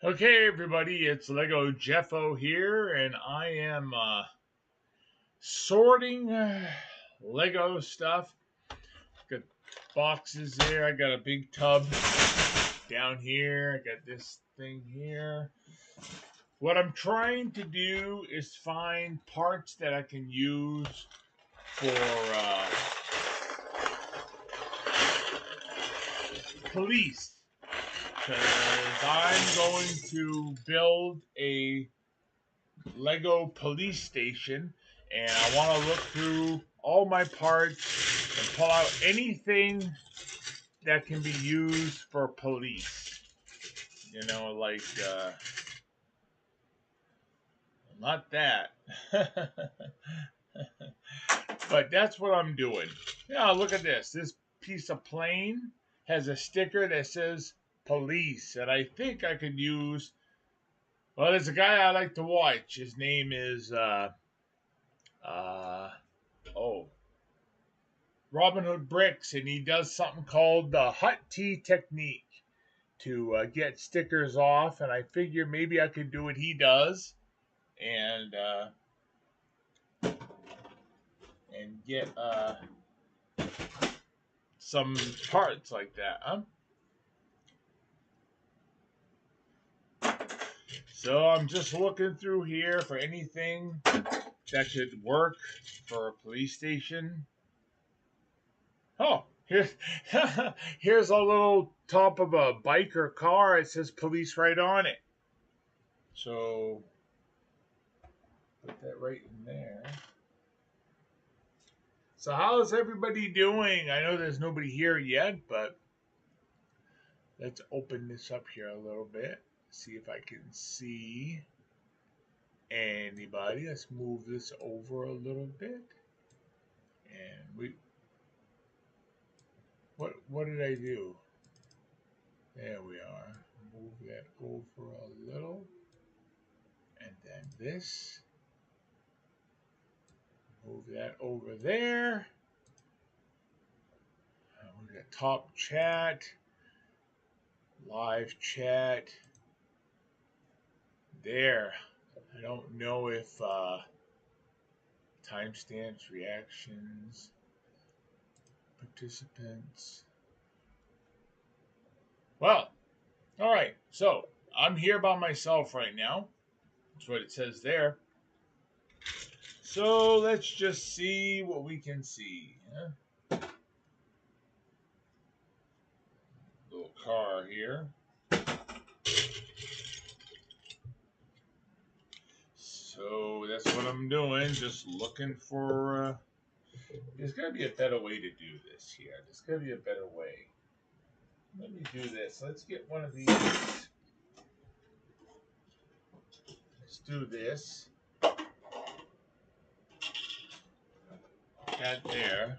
Okay, everybody, it's Lego Jeffo here, and I am sorting Lego stuff. Got boxes there. I got a big tub down here. I got this thing here. What I'm trying to do is find parts that I can use for police. Because I'm going to build a Lego police station, and I want to look through all my parts and pull out anything that can be used for police. Like not that, but that's what I'm doing. Yeah, look at this. This piece of plane has a sticker that says police, and I think I could use. Well, there's a guy I like to watch. His name is uh, oh, Robin Hood Bricks, and he does something called the hot tea technique to get stickers off. And I figure maybe I could do what he does and get some parts like that, huh? So I'm just looking through here for anything that could work for a police station. Oh, here's here's a little top of a bike or car. It says police right on it. So put that right in there. So how's everybody doing? I know there's nobody here yet, but let's open this up here a little bit. See if I can see anybody. Let's move this over a little bit. And what did I do? There we are. Move that over a little. And then this. Move that over there. We got top chat, live chat. There. I don't know if timestamps, reactions, participants. Well, all right. So I'm here by myself right now. That's what it says there. So let's just see what we can see. Little car here. So that's what I'm doing. Just looking for. There's got to be a better way to do this here. There's got to be a better way. Let me do this. Let's get one of these. Let's do this. That there.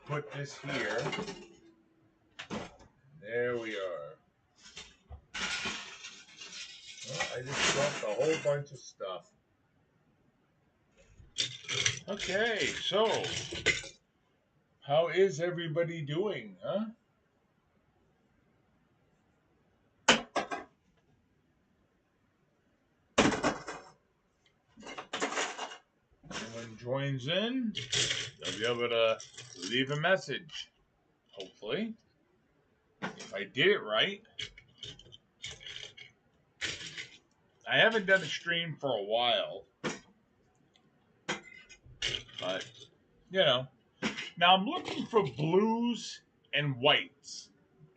Put this here. There we are. Well, I just dumped a whole bunch of stuff. Okay, so how is everybody doing, huh? Anyone joins in, they'll be able to leave a message, hopefully. If I did it right. I haven't done a stream for a while. But, Now I'm looking for blues and whites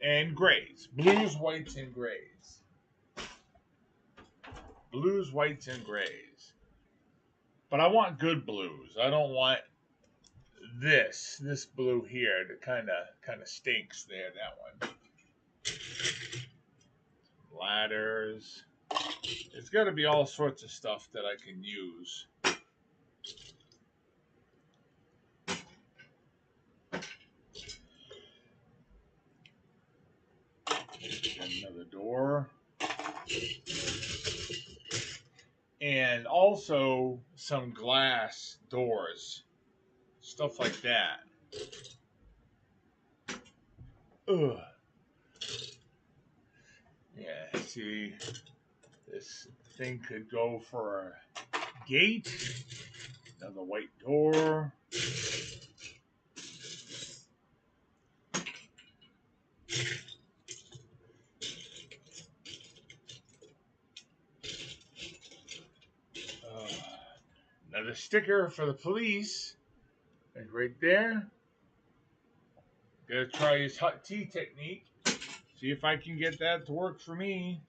and grays. Blues, whites, and grays. Blues, whites, and grays. But I want good blues. I don't want this blue here that kind of stinks there, that one. Ladders. It's got to be all sorts of stuff that I can use. Another door. And also some glass doors. Stuff like that. Ugh. see, this thing could go for a gate, another white door. Another sticker for the police. And right there. Gotta try his hot tea technique. See if I can get that to work for me.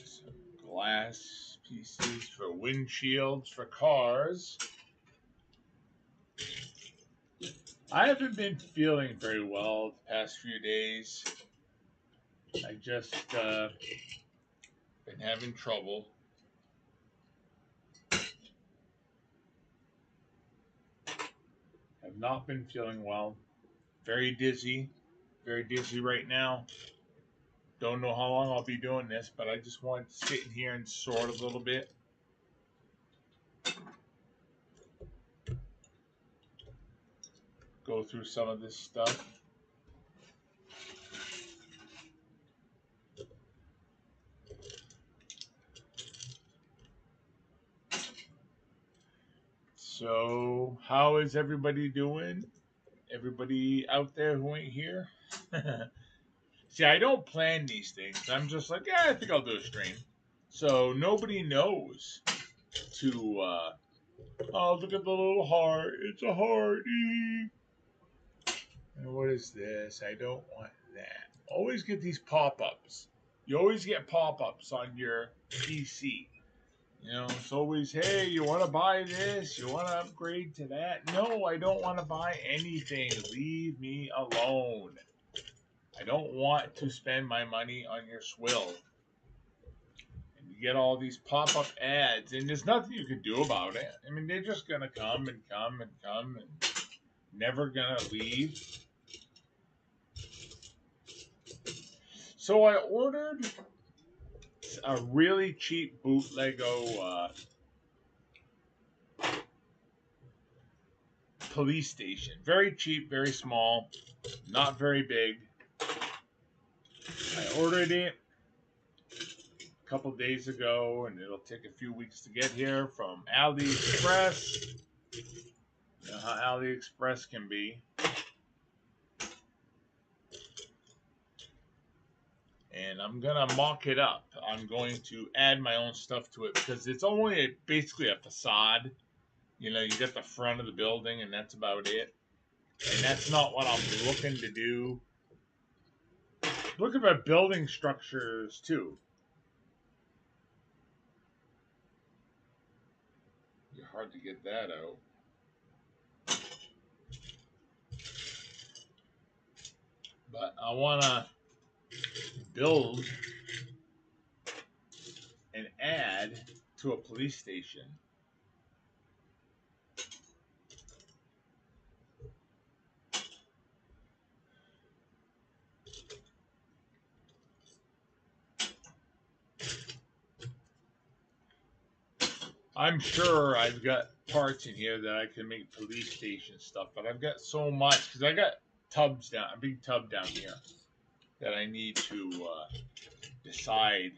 Some glass pieces for windshields for cars. I haven't been feeling very well the past few days. I just been having trouble. Have not been feeling well. Very dizzy right now. Don't know how long I'll be doing this, but I just wanted to sit in here and sort a little bit. Go through some of this stuff. So, how is everybody doing? Everybody out there who ain't here? See, I don't plan these things. I'm just like, yeah, I think I'll do a stream. So nobody knows to, oh, look at the little heart. It's a hearty. And what is this? I don't want that. Always get these pop-ups. You always get pop-ups on your PC. You know, it's always, hey, you want to buy this? You want to upgrade to that? No, I don't want to buy anything. Leave me alone. I don't want to spend my money on your swill. And you get all these pop-up ads, and there's nothing you can do about it. I mean, they're just going to come and come and come and never going to leave. So I ordered a really cheap bootlego police station. Very cheap, very small, not very big. I ordered it a couple days ago, and it'll take a few weeks to get here from AliExpress. You know how AliExpress can be. And I'm going to mock it up. I'm going to add my own stuff to it because it's only basically a facade. You know, you get the front of the building, and that's about it. And that's not what I'm looking to do. Looking for building structures, too. It's hard to get that out. But I want to build and add to a police station. I'm sure I've got parts in here that I can make police station stuff, but I've got so much because I got tubs down, a big tub down here that I need to decide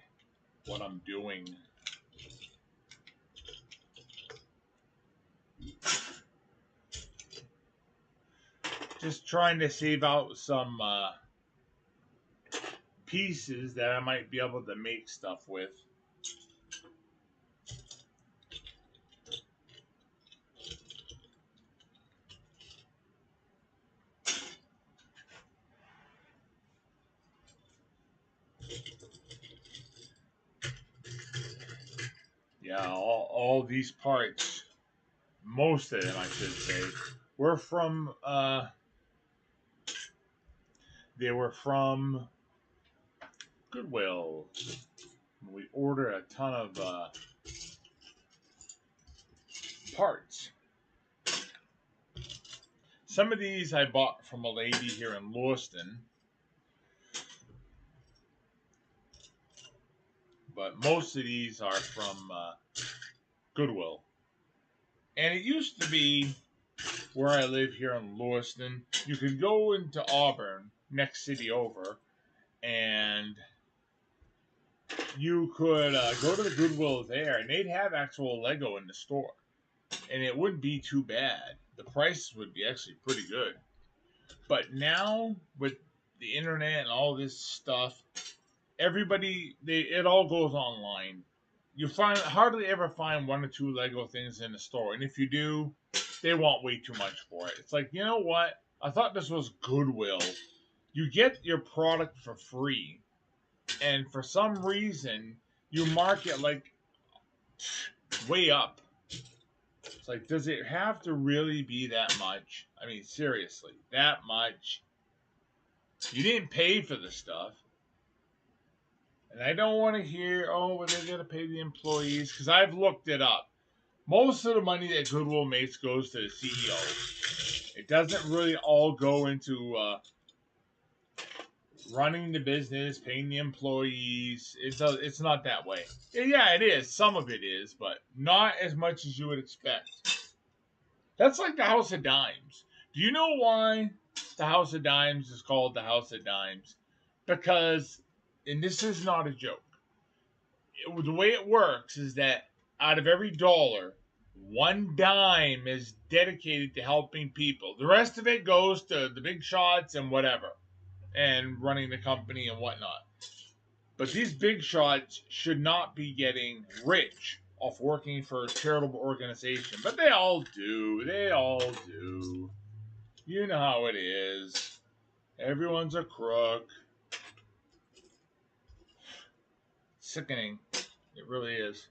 what I'm doing. Just trying to save out some pieces that I might be able to make stuff with. Yeah, all these parts, most of them I should say, were from they were from Goodwill. We ordered a ton of parts. Some of these I bought from a lady here in Lewiston, but most of these are from Goodwill. And it used to be where I live here in Lewiston. You could go into Auburn, next city over, and you could go to the Goodwill there, and they'd have actual Lego in the store, and it wouldn't be too bad. The prices would be actually pretty good. But now with the internet and all this stuff, it all goes online. You hardly ever find one or two Lego things in the store, and if you do, they want way too much for it. It's like, you know what? I thought this was Goodwill. You get your product for free, and for some reason, you mark it like way up. It's like, does it have to really be that much? I mean, seriously, that much? You didn't pay for the stuff. And I don't want to hear, oh, well, they're going to pay the employees, because I've looked it up. Most of the money that Goodwill makes goes to the CEO. It doesn't really all go into running the business, paying the employees. It's not that way. Yeah, it is. Some of it is, but not as much as you would expect. That's like the House of Dimes. Do you know why the House of Dimes is called the House of Dimes? Because, and this is not a joke, the way it works is that out of every dollar, one dime is dedicated to helping people. The rest of it goes to the big shots and whatever, and running the company and whatnot. But these big shots should not be getting rich off working for a charitable organization. But they all do. They all do. You know how it is. Everyone's a crook. Sickening. It really is.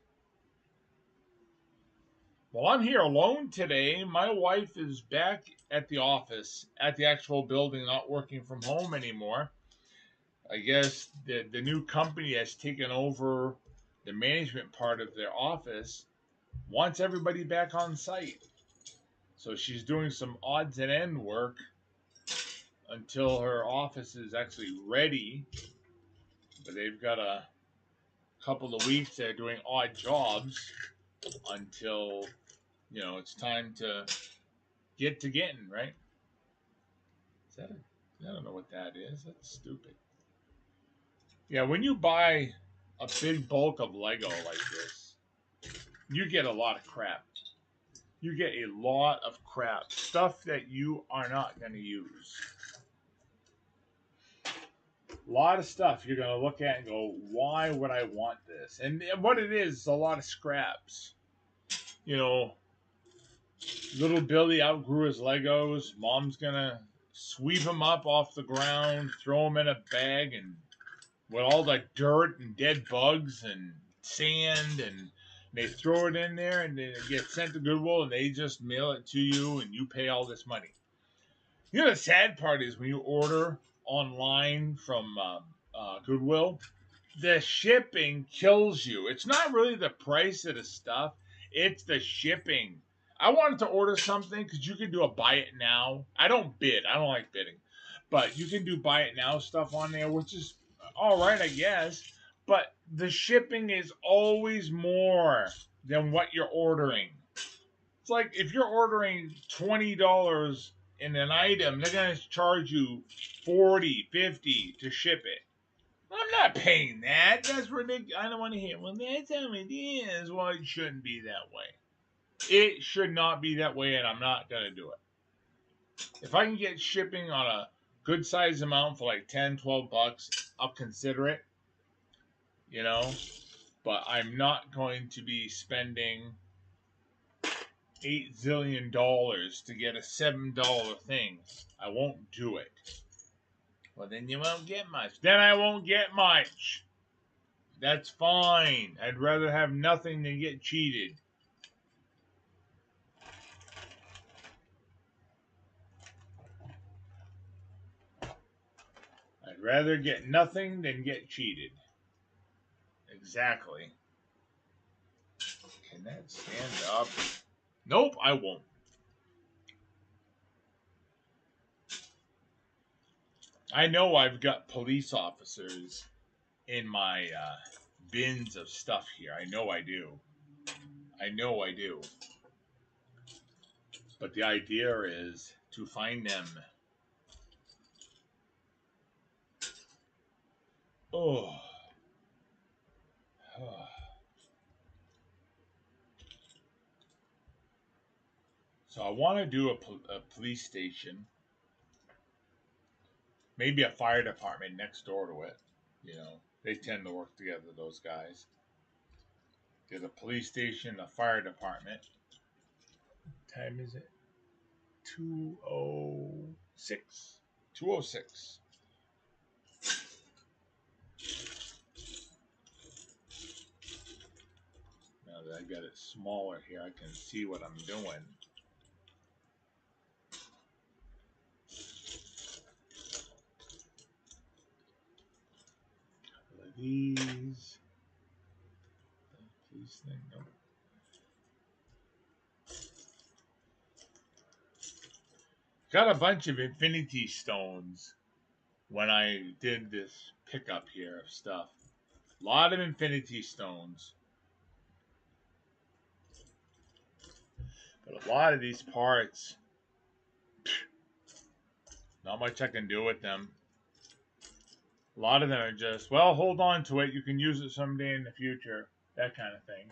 Well, I'm here alone today. My wife is back at the office, at the actual building, not working from home anymore. I guess the new company has taken over the management part of their office, wants everybody back on site. So she's doing some odds and end work until her office is actually ready. But they've got a couple of weeks they're doing odd jobs until, it's time to get to getting, right? I don't know what that is. That's stupid. Yeah, when you buy a big bulk of Lego like this, you get a lot of crap. You get a lot of crap. Stuff that you are not going to use. A lot of stuff you're going to look at and go, why would I want this? And what it is a lot of scraps. Little Billy outgrew his Legos. Mom's going to sweep them up off the ground, throw them in a bag, and with all the dirt and dead bugs and sand, and they throw it in there, and it gets sent to Goodwill, and they just mail it to you, and you pay all this money. The sad part is when you order online from Goodwill, the shipping kills you. It's not really the price of the stuff, it's the shipping. I wanted to order something because you can do a buy it now. I don't bid. I don't like bidding. But you can do buy it now stuff on there, which is all right, I guess. But the shipping is always more than what you're ordering. It's like if you're ordering $20 in an item, they're going to charge you $40, $50 to ship it. I'm not paying that. That's ridiculous. I don't want to hear, well, that's how it is. Well, it shouldn't be that way. It should not be that way, and I'm not going to do it. If I can get shipping on a good size amount for like $10, $12, I'll consider it. But I'm not going to be spending $8 zillion to get a $7 thing. I won't do it. Well, then you won't get much. Then I won't get much. That's fine. I'd rather have nothing than get cheated. I'd rather get nothing than get cheated. Exactly. Can that stand up? Nope, I won't. I know I've got police officers in my bins of stuff here. I know I do. But the idea is to find them. Oh. Oh. So I want to do a police station, maybe a fire department next door to it. You know, they tend to work together, those guys. There's a police station, a fire department. What time is it? 2:06. 2:06. Now that I got it smaller here, I can see what I'm doing. Couple of these. Police thing. Nope. Got a bunch of infinity stones when I did this pickup here of stuff. A lot of infinity stones. But a lot of these parts, not much I can do with them. A lot of them are just, well, hold on to it. You can use it someday in the future. That kind of thing.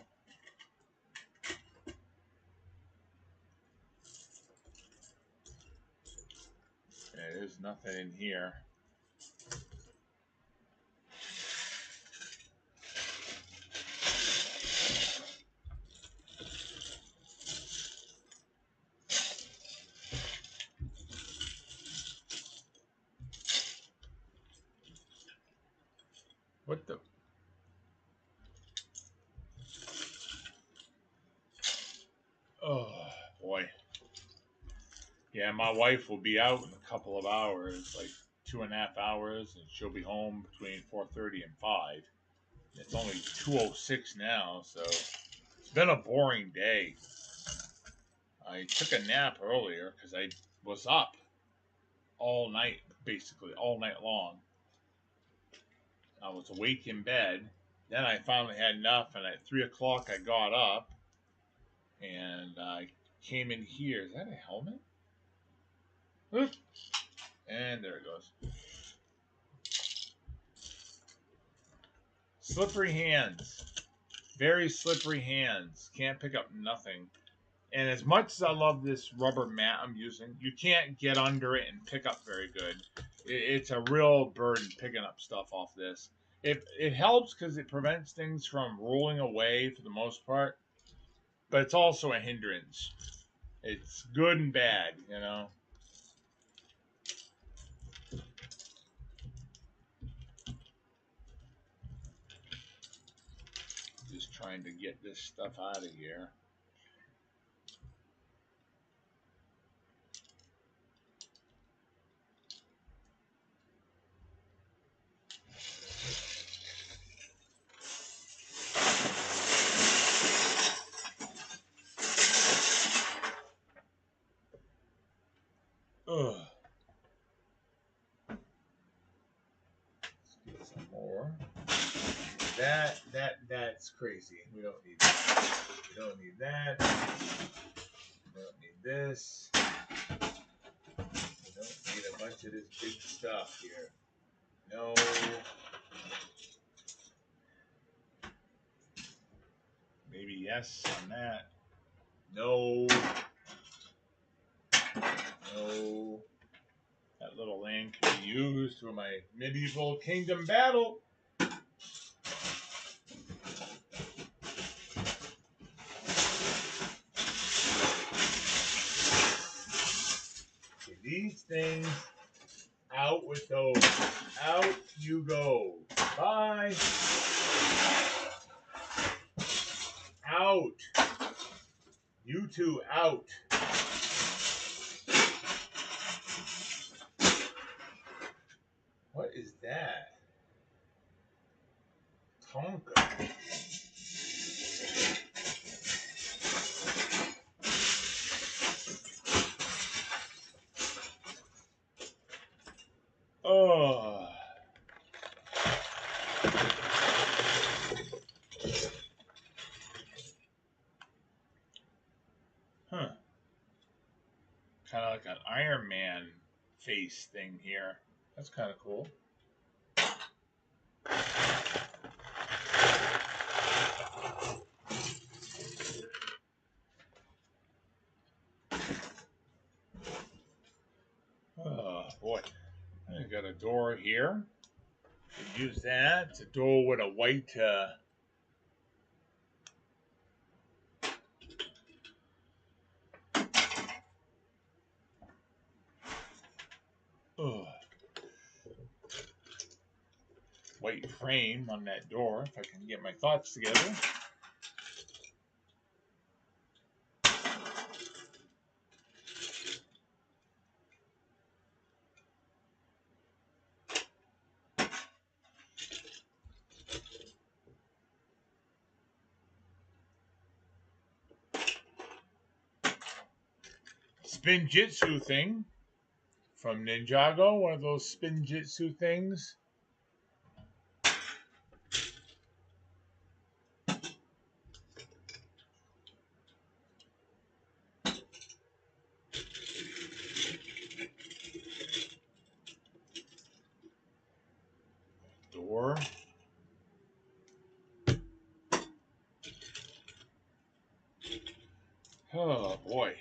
Yeah, there's nothing in here. What the? Oh, boy. Yeah, my wife will be out in a couple of hours, like 2.5 hours, and she'll be home between 4:30 and 5. It's only 2:06 now, so it's been a boring day. I took a nap earlier because I was up all night, basically all night long. I was awake in bed. Then I finally had enough, and at 3 o'clock I got up and I came in here. Is that a helmet? And there it goes. Slippery hands. Very slippery hands. Can't pick up nothing. And as much as I love this rubber mat I'm using, you can't get under it and pick up very good. It's a real burden picking up stuff off this. It helps because it prevents things from rolling away for the most part, but it's also a hindrance. It's good and bad, you know. Just trying to get this stuff out of here. Ugh. Let's get some more. That's crazy. We don't need that. We don't need that. We don't need this. We don't need a bunch of this big stuff here. No. Maybe yes on that. No. No. That little land can be used for my medieval kingdom battle. These things, out with those. Out you go. Bye. Out. You two out. What is that? Tonka. Oh. Huh. case thing here. That's kind of cool. Oh boy, I got a door here. Use that. It's a door with a white. White frame on that door. If I can get my thoughts together. Spinjitzu thing from Ninjago, one of those Spinjitzu things. Door. Oh boy.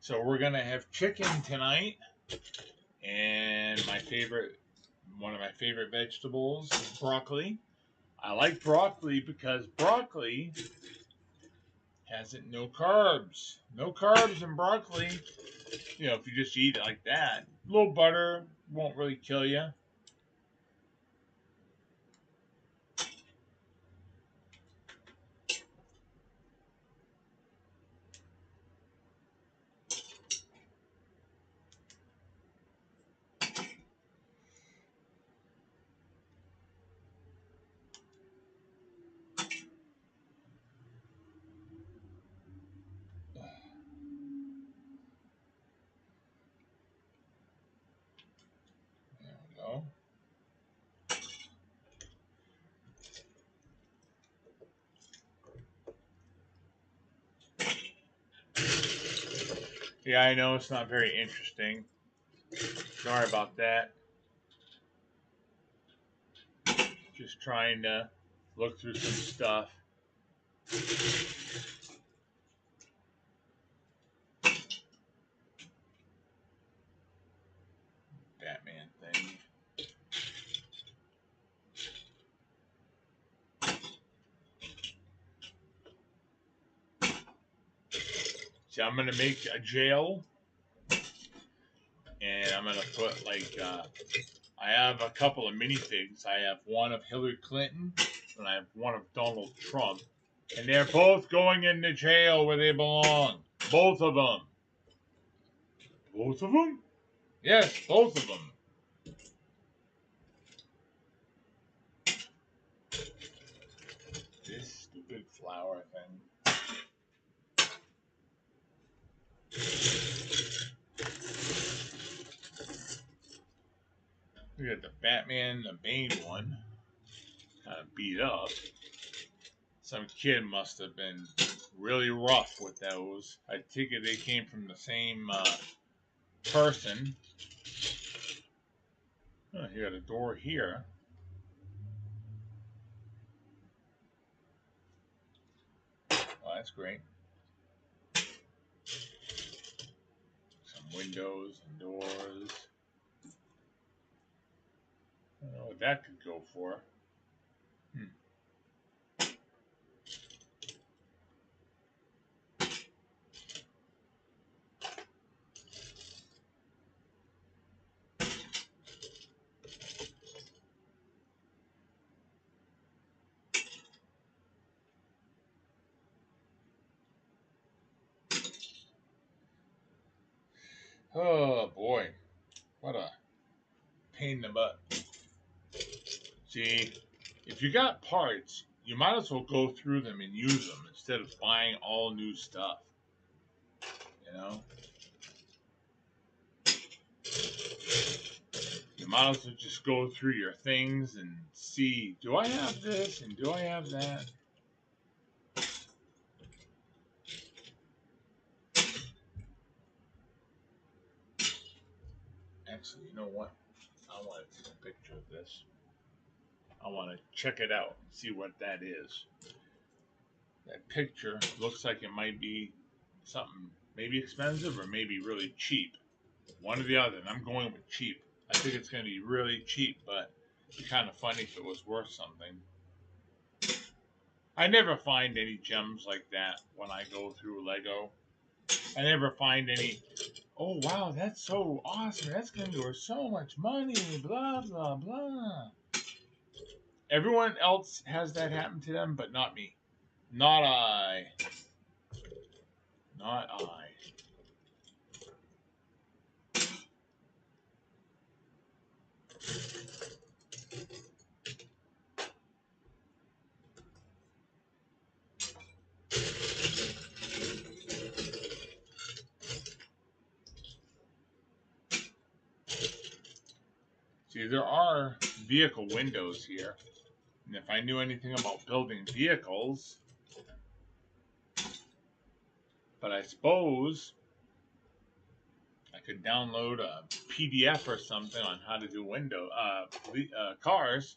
So we're gonna have chicken tonight, and one of my favorite vegetables is broccoli. I like broccoli because broccoli has no carbs. No carbs in broccoli. You know, if you just eat it like that, a little butter won't really kill you. There we go. Yeah, I know it's not very interesting. Sorry about that. Just trying to look through some stuff. Batman thing. See, I'm gonna make a jail, and I'm gonna put like I have a couple of minifigs. I have one of Hillary Clinton, and I have one of Donald Trump, and they're both going into jail where they belong. Both of them. Both of them? Yes, both of them. This stupid flower thing. We got the Batman, the Bane one, kind of beat up. Some kid must have been really rough with those. I take it they came from the same person. Oh, you got a door here. Oh, that's great. Some windows and doors. I don't know what that could go for. Oh boy, what a pain in the butt. See, if you got parts, you might as well go through them and use them instead of buying all new stuff. You know? You might as well just go through your things and see, do I have this and do I have that? Actually, you know what? I want to take a picture of this. I want to check it out and see what that is. That picture looks like it might be something maybe expensive or maybe really cheap. One or the other. And I'm going with cheap. I think it's going to be really cheap, but it'd be kind of funny if it was worth something. I never find any gems like that when I go through Lego. I never find any, oh wow, that's so awesome. That's going to be worth so much money. Blah, blah, blah. Everyone else has that happen to them, but not me. Not I. Not I. See, there are vehicle windows here. And if I knew anything about building vehicles, but I suppose I could download a PDF or something on how to do cars.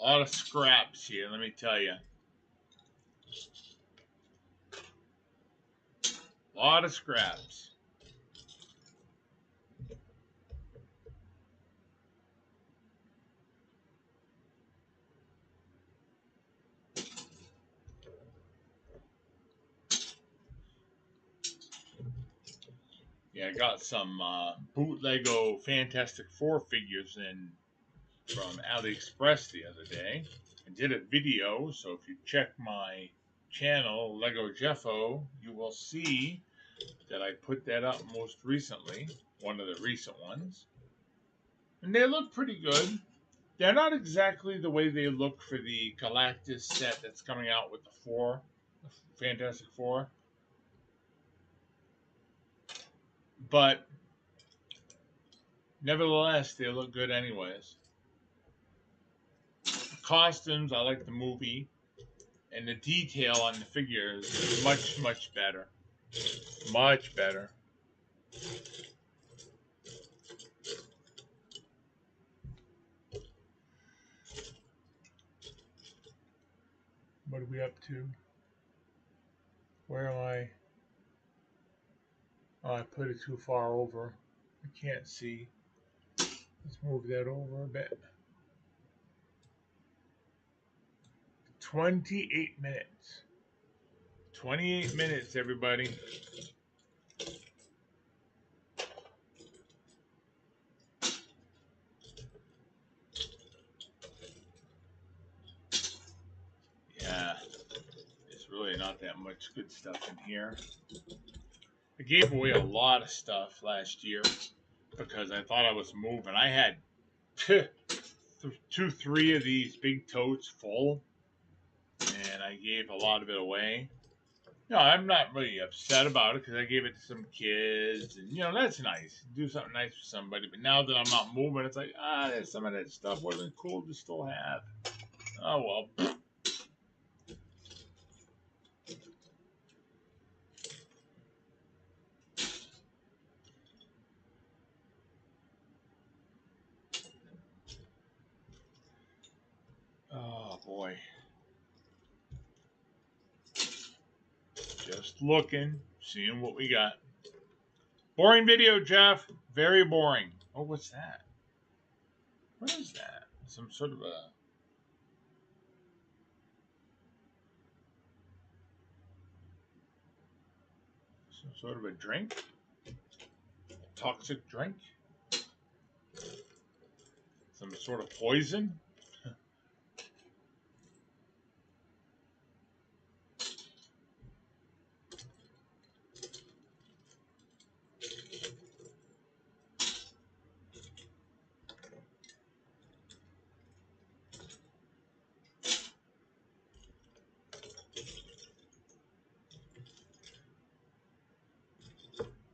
A lot of scraps here, let me tell you. A lot of scraps. Yeah, I got some bootlego Fantastic Four figures in from AliExpress the other day. I did a video, so if you check my channel, Lego Jeffo, you will see that I put that up most recently, one of the recent ones. And they look pretty good. They're not exactly the way they look for the Galactus set that's coming out with the Fantastic Four. But nevertheless, they look good anyways. The costumes, I like the movie. And the detail on the figures is much, much better. Much better. What are we up to? Where am I? Oh, I put it too far over. I can't see. Let's move that over a bit. 28 minutes. 28 minutes, everybody. Yeah, there's really not that much good stuff in here. I gave away a lot of stuff last year because I thought I was moving. I had 3 of these big totes full, and I gave a lot of it away. No, I'm not really upset about it because I gave it to some kids, and that's nice. Do something nice for somebody. But now that I'm not moving, it's like there's some of that stuff would have been cool to still have. Oh well. Oh boy. Just looking, seeing what we got. Boring video, Jeff. Very boring. Oh, what's that? What is that? Some sort of a drink? Toxic drink? Some sort of poison?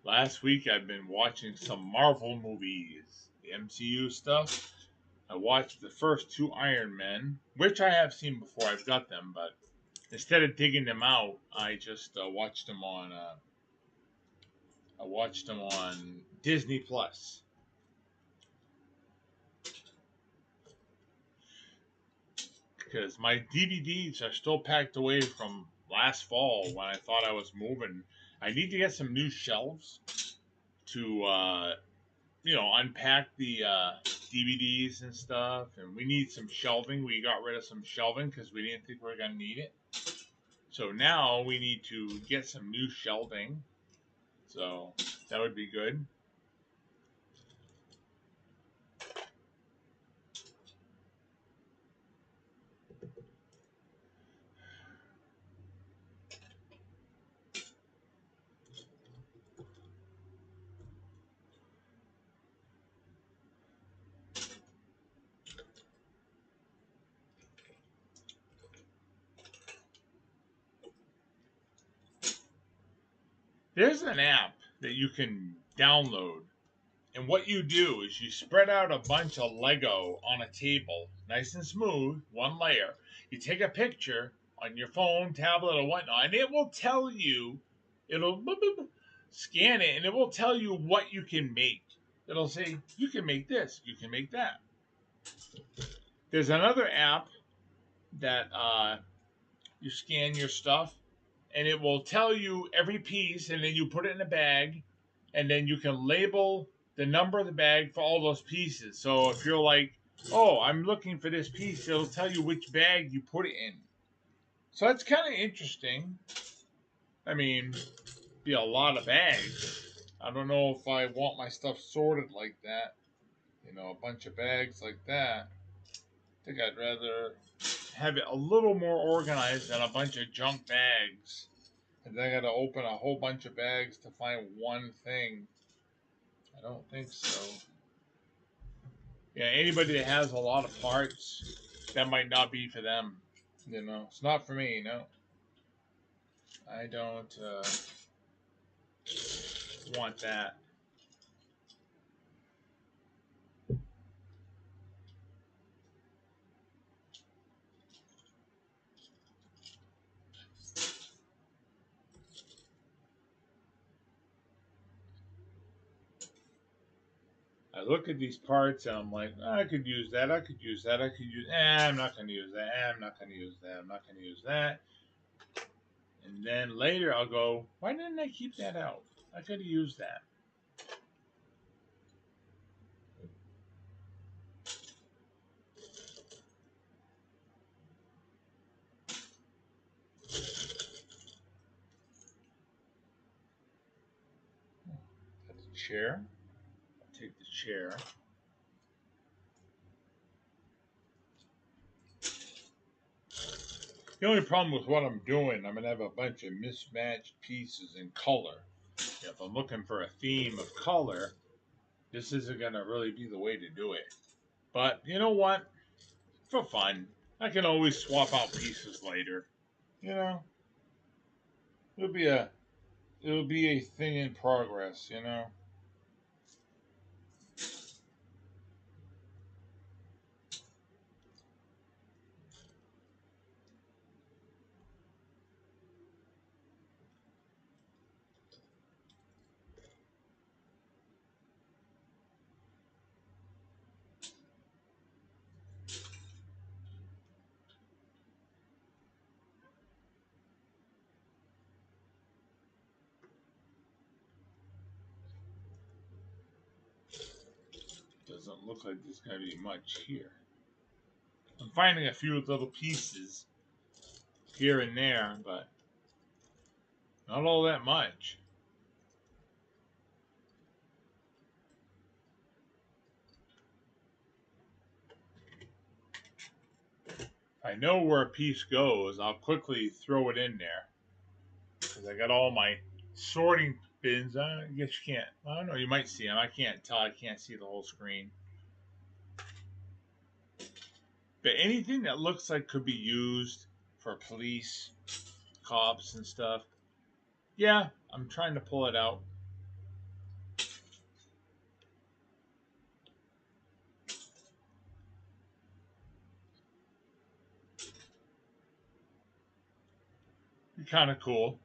Last week I've been watching some Marvel movies, the MCU stuff. I watched the first two Iron Men, which I have seen before. I've got them, but instead of digging them out, I just watched them on. I watched them on Disney Plus. Because my DVDs are still packed away from last fall when I thought I was moving. I need to get some new shelves to unpack the DVDs and stuff, and we need some shelving. We got rid of some shelving because we didn't think we were gonna need it. So now we need to get some new shelving. So that would be good. There's an app that you can download, and what you do is you spread out a bunch of Lego on a table, nice and smooth, one layer. You take a picture on your phone, tablet, or whatnot, and it will tell you, it'll boop, boop, boop, scan it, and it will tell you what you can make. It'll say, you can make this, you can make that. There's another app that you scan your stuff, and it will tell you every piece, and then you put it in a bag, and then you can label the number of the bag for all those pieces. So if you're like, oh, I'm looking for this piece, it'll tell you which bag you put it in. So that's kind of interesting. I mean, be a lot of bags. I don't know if I want my stuff sorted like that. A bunch of bags like that. I think I'd rather have it a little more organized than a bunch of junk bags. And then I got to open a whole bunch of bags to find one thing. I don't think so. Yeah, anybody that has a lot of parts, that might not be for them. It's not for me. No, I don't want that. I look at these parts and I'm like, oh, I could use that. I could use that. I could use. I'm not going to use that. I'm not going to use that. I'm not going to use that. And then later I'll go, why didn't I keep that out? I could have used that. That's a chair. I'll take the chair. The only problem with what I'm doing, I'm going to have a bunch of mismatched pieces in color. If I'm looking for a theme of color, this isn't going to really be the way to do it. But you know what? For fun, I can always swap out pieces later. You know, it'll be a thing in progress. Doesn't look like there's going to be much here. I'm finding a few little pieces here and there, but not all that much. If I know where a piece goes, I'll quickly throw it in there because I got all my sorting bins. I guess you can't. I don't know. You might see them. I can't tell. I can't see the whole screen. But anything that looks like could be used for police, cops, and stuff, yeah, I'm trying to pull it out. kind of cool.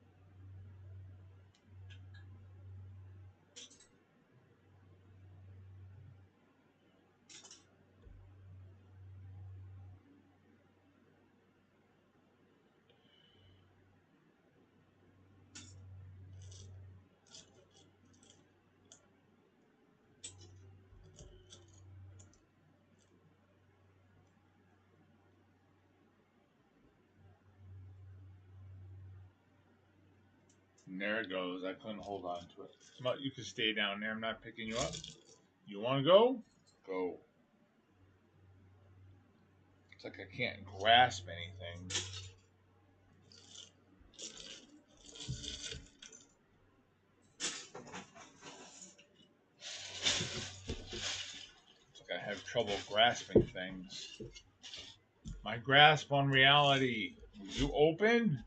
And there it goes. I couldn't hold on to it. But you can stay down there. I'm not picking you up. You want to go? Go. It's like I can't grasp anything. It's like I have trouble grasping things. My grasp on reality. Will you open?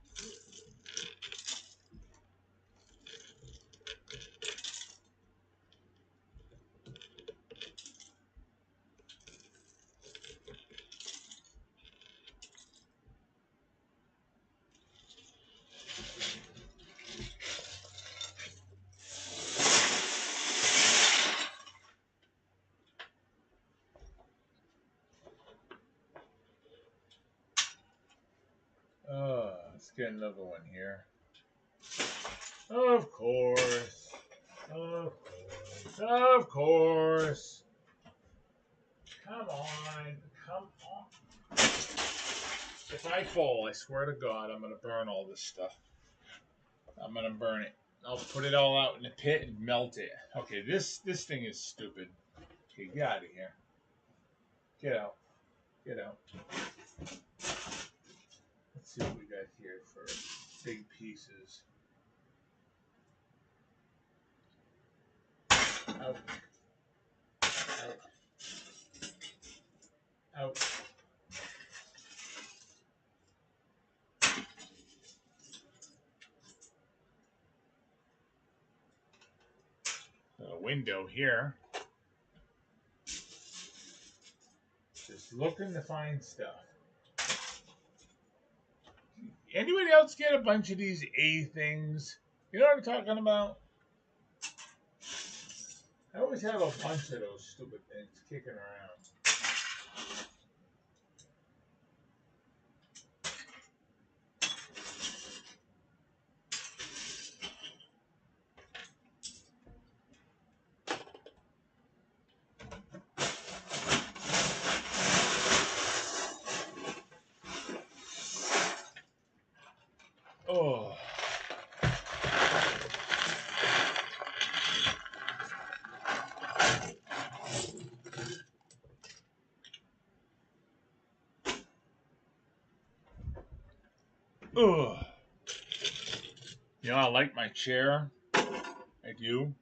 Let's get another one here. Of course. Of course. Of course. Come on. Come on. If I fall, I swear to God, I'm going to burn all this stuff. I'm going to burn it. I'll put it all out in the pit and melt it. Okay, this thing is stupid. Okay, get out of here. Get out. Get out. Let's see what we got here for big pieces. Out. Out. Out. A window here. Just looking to find stuff. Anybody else get a bunch of these A things? You know what I'm talking about? I always have a bunch of those stupid things kicking around. Oh. Ugh. You know, I like my chair. I do.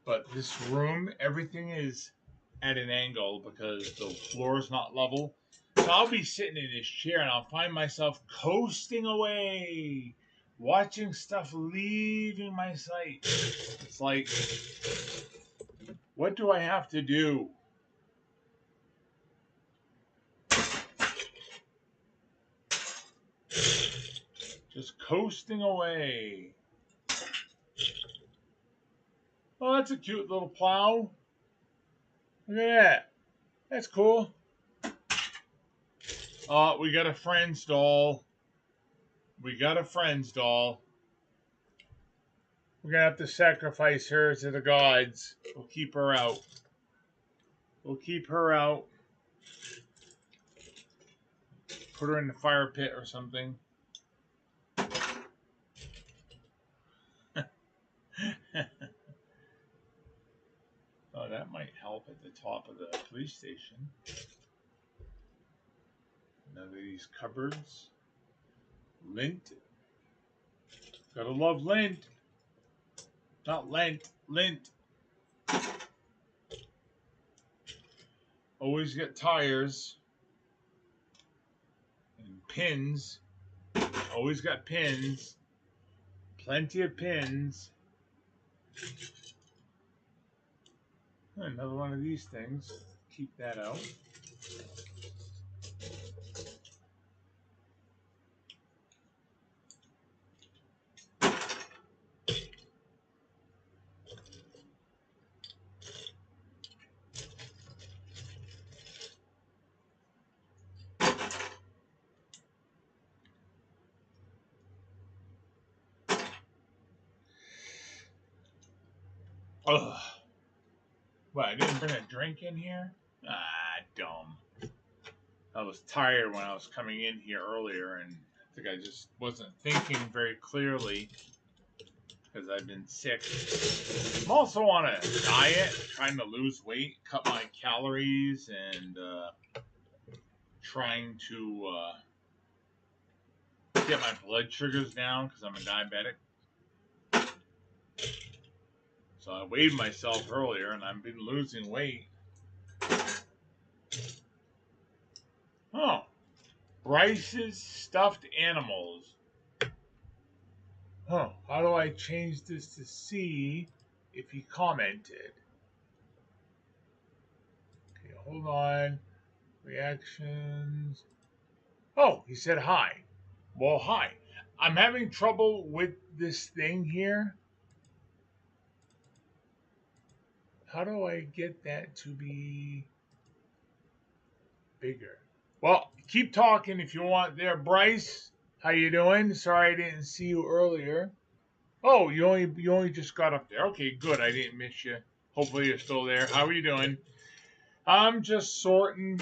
But this room, everything is at an angle because the floor is not level. So I'll be sitting in this chair and I'll find myself coasting away, watching stuff leaving my sight. It's like, what do I have to do? Just coasting away. Oh, that's a cute little plow. Look at that. That's cool. Oh, we got a friend's doll. We got a friend's doll. We're going to have to sacrifice her to the gods. We'll keep her out. We'll keep her out. Put her in the fire pit or something. Oh, that might help at the top of the police station. None of these cupboards. Lint. Gotta love lint. Not lint. Lint. Always get tires. And pins. Always got pins. Plenty of pins. Another one of these things. Keep that out. Ugh. What, I didn't bring a drink in here? Ah, dumb. I was tired when I was coming in here earlier, and I think I just wasn't thinking very clearly because I've been sick. I'm also on a diet, trying to lose weight, cut my calories, and trying to get my blood sugars down because I'm a diabetic. So I weighed myself earlier, and I've been losing weight. Oh, Bryce's stuffed animals. Huh, how do I change this to see if he commented? Okay, hold on. Reactions. Oh, he said hi. Well, hi. I'm having trouble with this thing here. How do I get that to be bigger? Well, keep talking if you want there, Bryce. How you doing? Sorry I didn't see you earlier. Oh, you only just got up there. Okay, good. I didn't miss you. Hopefully you're still there. How are you doing? I'm just sorting,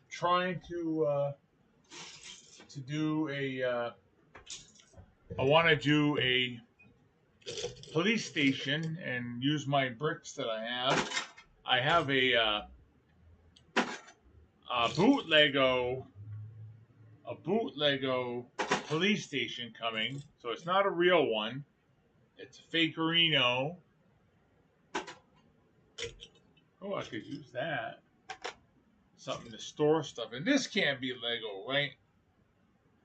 trying to do a. I want to do a police station and use my bricks that I have. I have a bootlego police station coming. So it's not a real one. It's a fakerino. Oh, I could use that. Something to store stuff. And this can't be Lego, right?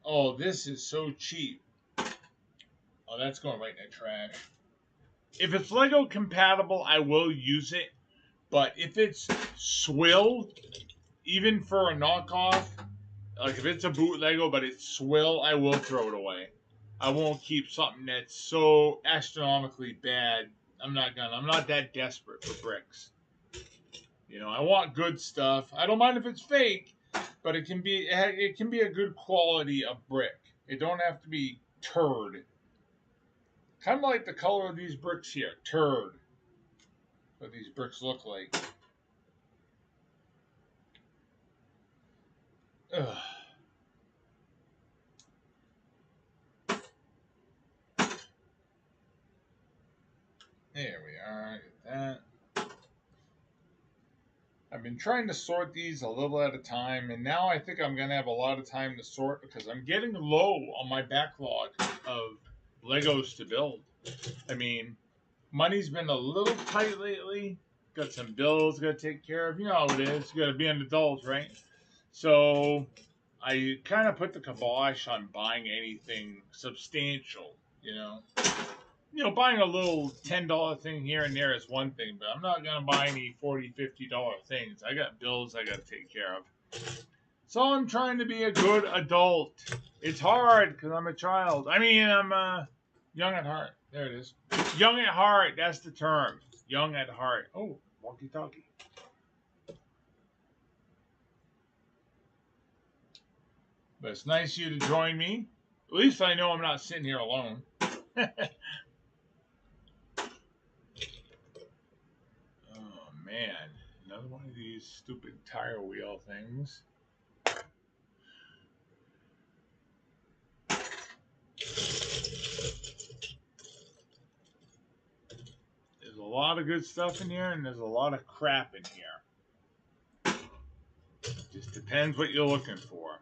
Oh, this is so cheap. Oh, that's going right in the trash. If it's Lego compatible, I will use it. But if it's swill, even for a knockoff, like if it's a boot Lego but it's swill, I will throw it away. I won't keep something that's so astronomically bad. I'm not that desperate for bricks. You know, I want good stuff. I don't mind if it's fake, but it can be a good quality of brick. It don't have to be turd. Kind of like the color of these bricks here, turd. What these bricks look like. Ugh. There we are. Get that. I've been trying to sort these a little at a time, and now I think I'm going to have a lot of time to sort because I'm getting low on my backlog of Legos to build. I mean, money's been a little tight lately. Got some bills got to take care of. You know how it is. You got to be an adult, right? So I kind of put the kibosh on buying anything substantial, you know. Buying a little $10 thing here and there is one thing, but I'm not going to buy any $40, $50 things. I got bills I got to take care of. So I'm trying to be a good adult. It's hard because I'm a child. I mean, I'm young at heart. There it is. Young at heart. That's the term. Young at heart. Oh, walkie-talkie. But it's nice of you to join me. At least I know I'm not sitting here alone. Oh, man. Another one of these stupid tire wheel things. There's a lot of good stuff in here, and there's a lot of crap in here. Just depends what you're looking for.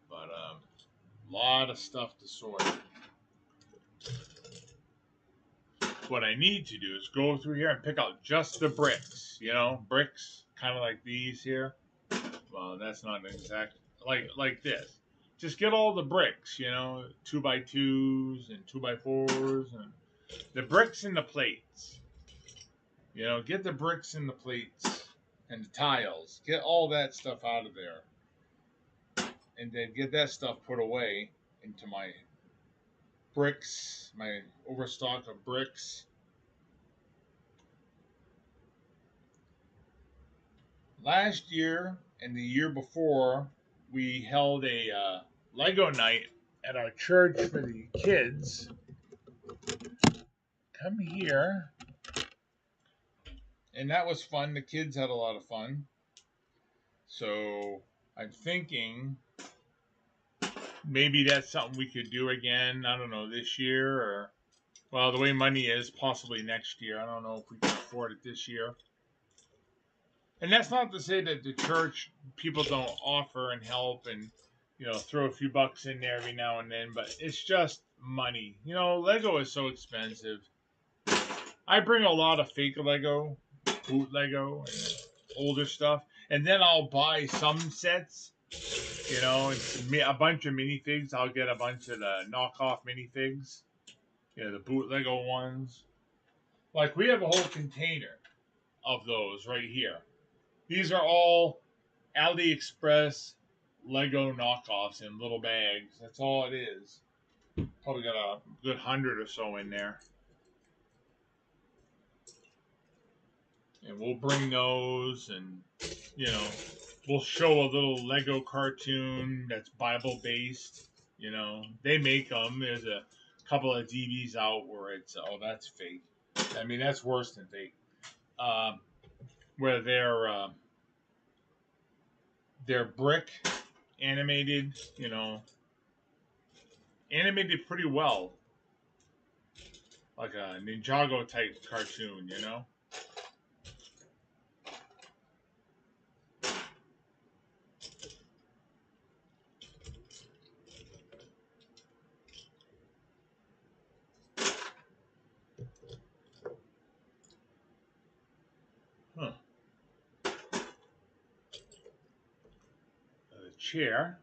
But a lot of stuff to sort. What I need to do is go through here and pick out just the bricks. Bricks, kind of like these here. Well, that's not exact like this. Just get all the bricks, 2x2s and 2x4s, and the bricks and the plates. Get the bricks and the plates and the tiles. Get all that stuff out of there, and then get that stuff put away into my bricks, my overstock of bricks. Last year and the year before, we held a Lego night at our church for the kids. Come here. And that was fun. The kids had a lot of fun. So I'm thinking maybe that's something we could do again. I don't know, this year or, well, the way money is, possibly next year. I don't know if we can afford it this year. And that's not to say that the church people don't offer and help and throw a few bucks in there every now and then, but it's just money. Lego is so expensive. I bring a lot of fake Lego, boot Lego, and older stuff, and then I'll buy some sets. It's a bunch of minifigs. I'll get a bunch of the knockoff minifigs. The boot Lego ones. Like we have a whole container of those right here. These are all AliExpress Lego knockoffs in little bags. That's all it is. Probably got a good 100 or so in there. And we'll bring those and, we'll show a little Lego cartoon that's Bible based. They make them. There's a couple of DVDs out where it's, oh, that's fake. I mean, that's worse than fake. Where they're brick animated, animated pretty well, like a Ninjago type cartoon, Huh. A chair.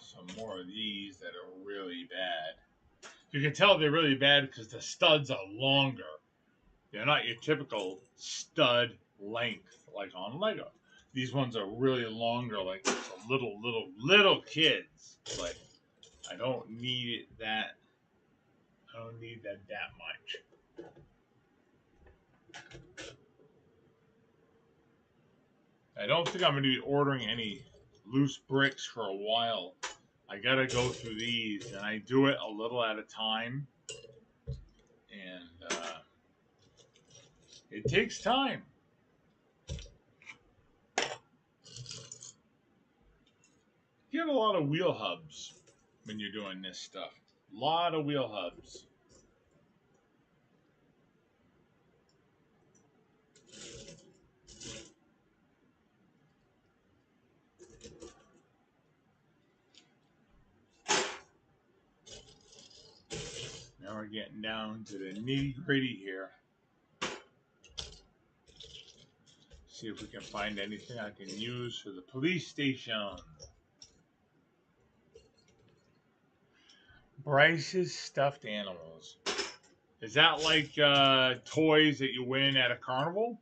Some more of these that are really bad. You can tell they're really bad because the studs are longer. They're not your typical stud length like on Lego. These ones are really longer, like for little kids. Like I don't need it that. I don't need that much. I don't think I'm going to be ordering any loose bricks for a while. I got to go through these, and I do it a little at a time. And it takes time. You get a lot of wheel hubs when you're doing this stuff. A lot of wheel hubs. Now we're getting down to the nitty gritty here. See if we can find anything I can use for the police station. Bryce's stuffed animals. Is that like toys that you win at a carnival?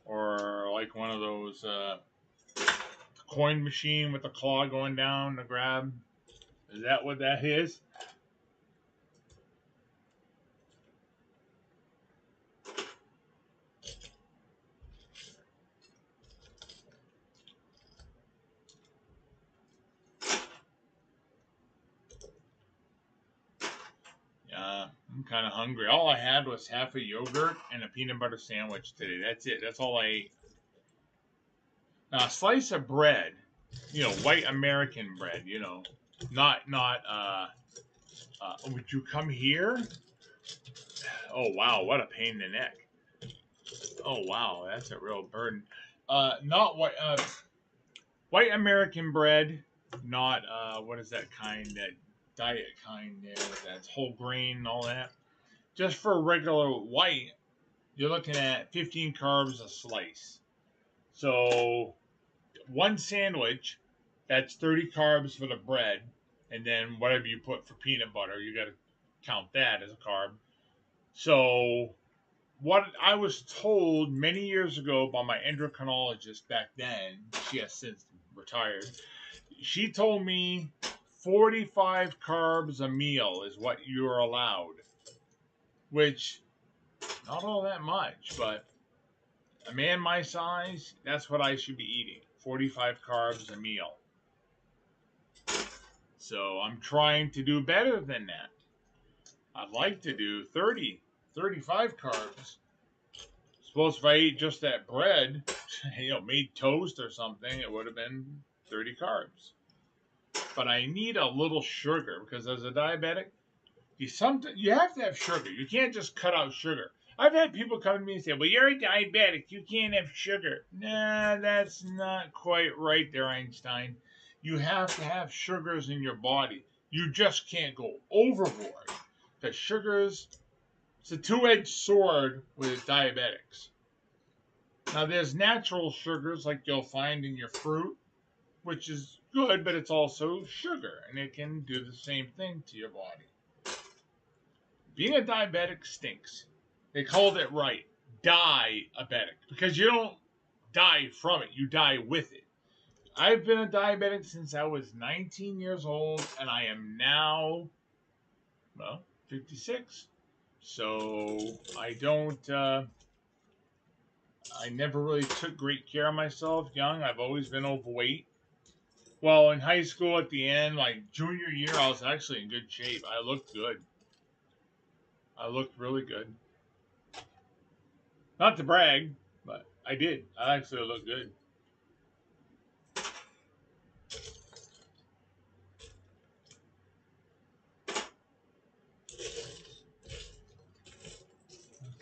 Or like one of those coin machine with the claw going down to grab? Is that what that is? I'm kind of hungry. All I had was half a yogurt and a peanut butter sandwich today. That's it. That's all I ate. Now, a slice of bread, white American bread, not would you come here? Oh wow, what a pain in the neck. Oh wow, that's a real burden. Not white American bread, not what is that kind, that diet kind there, that's whole grain and all that. Just for regular white, you're looking at 15 carbs a slice. So one sandwich, that's 30 carbs for the bread, and then whatever you put for peanut butter, you got to count that as a carb. So what I was told many years ago by my endocrinologist back then, she has since retired, she told me 45 carbs a meal is what you're allowed, which Not all that much, but a man my size, that's what I should be eating. 45 carbs a meal. So I'm trying to do better than that. I'd like to do 30, 35 carbs. Suppose if I ate just that bread, made toast or something, it would have been 30 carbs. But I need a little sugar because as a diabetic, you have to have sugar. You can't just cut out sugar. I've had people come to me and say, well, you're a diabetic. You can't have sugar. Nah, that's not quite right there, Einstein. You have to have sugars in your body. You just can't go overboard. Because it's a two-edged sword with diabetics. Now, there's natural sugars like you'll find in your fruit, which is good, but it's also sugar, and it can do the same thing to your body. Being a diabetic stinks. They called it right, diabetic, because you don't die from it, you die with it. I've been a diabetic since I was 19 years old, and I am now, 56. So I never really took great care of myself young. I've always been overweight. Well, in high school at the end, like junior year, I was actually in good shape. I looked good. I looked really good. Not to brag, but I did. I actually looked good.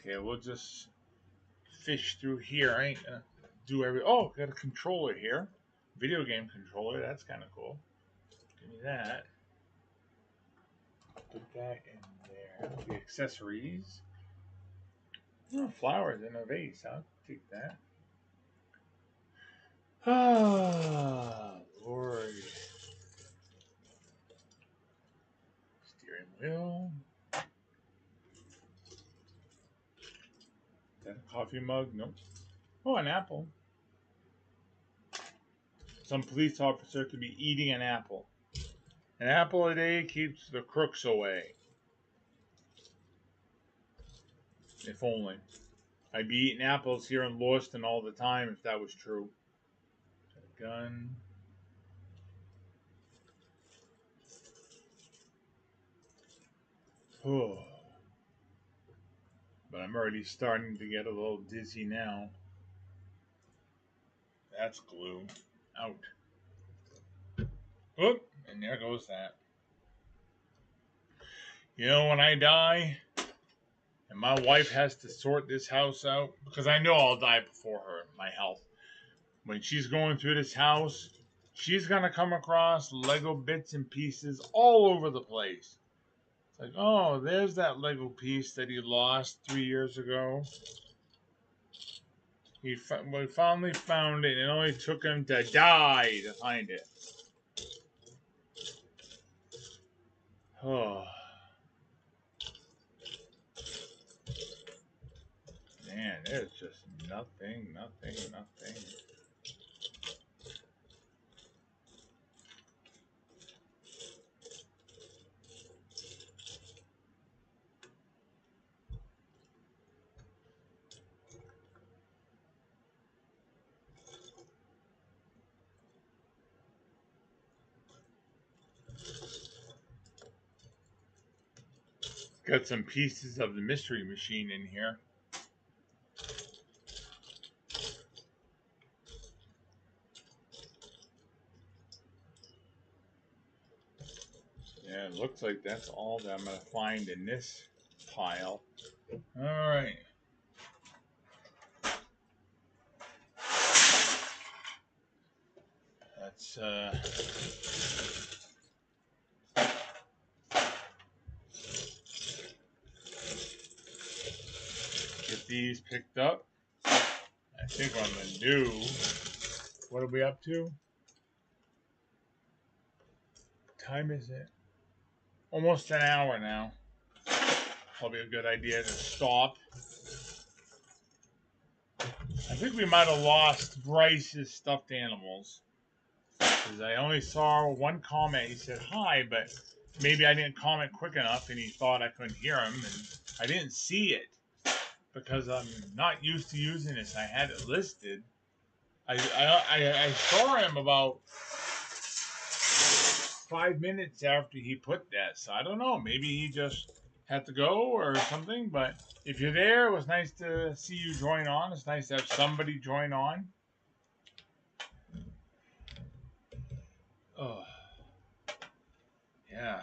Okay, we'll just fish through here. I ain't gonna do every. Oh, got a controller here. Video game controller. That's kind of cool. Give me that. Put that in there. The accessories. Oh, flowers in a vase. I'll take that. Ah, Lord. Steering wheel. Is that a coffee mug? Nope. Oh, an apple. Some police officer could be eating an apple. An apple a day keeps the crooks away. If only. I'd be eating apples here in Lewiston all the time if that was true. Gun. Oh. But I'm already starting to get a little dizzy now. That's glue. Out. Oop, and there goes that. When I die, and my wife has to sort this house out, because I know I'll die before her, my health. When she's going through this house, she's going to come across Lego bits and pieces all over the place. It's like, oh, there's that Lego piece that he lost 3 years ago. We finally found it, and it only took him to die to find it. Oh. Man, there's just nothing. Got some pieces of the Mystery Machine in here. Yeah, it looks like that's all that I'm going to find in this pile. All right. Let's get these picked up. I think what I'm going to do, what are we up to? What time is it? Almost an hour now. Probably a good idea to stop. I think we might have lost Bryce's stuffed animals. Because I only saw one comment. He said hi, but maybe I didn't comment quick enough and he thought I couldn't hear him. And I didn't see it. because I'm not used to using this. I had it listed. I saw him about 5 minutes after he put that, so I don't know. Maybe he just had to go or something. But if you're there, it was nice to see you join on. It's nice to have somebody join on. Oh, yeah.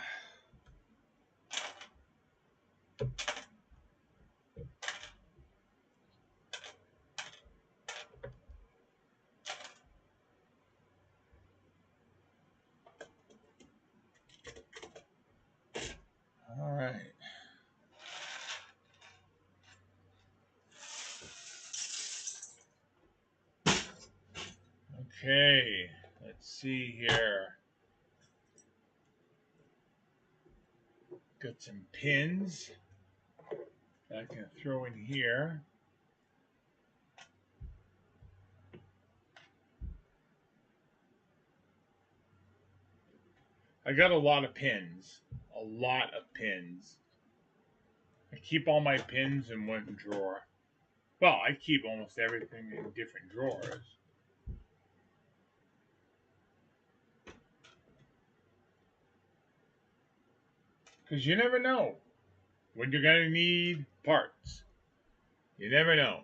All right. Okay, let's see here. Got some pins that I can throw in here. I got a lot of pins. A lot of pins. I keep all my pins in one drawer. Well, I keep almost everything in different drawers. Because you never know when you're going to need parts. You never know.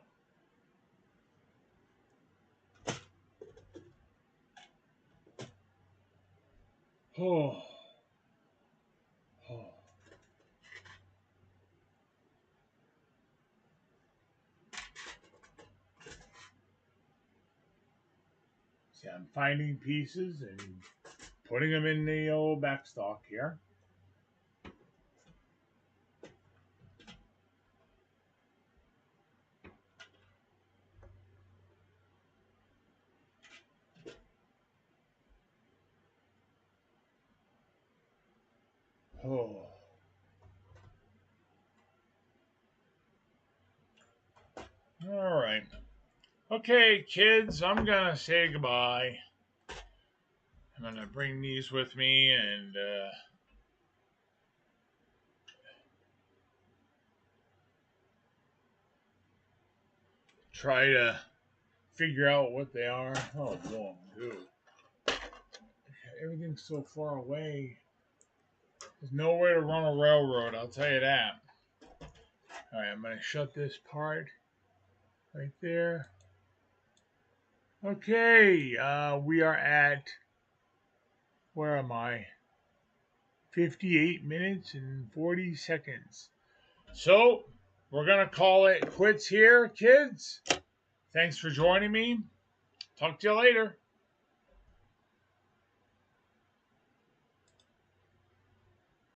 Oh. Oh. See, I'm finding pieces and putting them in the old backstock here. Oh. All right. Okay, kids, I'm going to say goodbye. I'm going to bring these with me and try to figure out what they are. Oh, boy, dude. Everything's so far away. There's nowhere to run a railroad, I'll tell you that. All right, I'm going to shut this part right there. Okay, we are at, where am I? 58 minutes and 40 seconds. So, we're going to call it quits here, kids. Thanks for joining me. Talk to you later.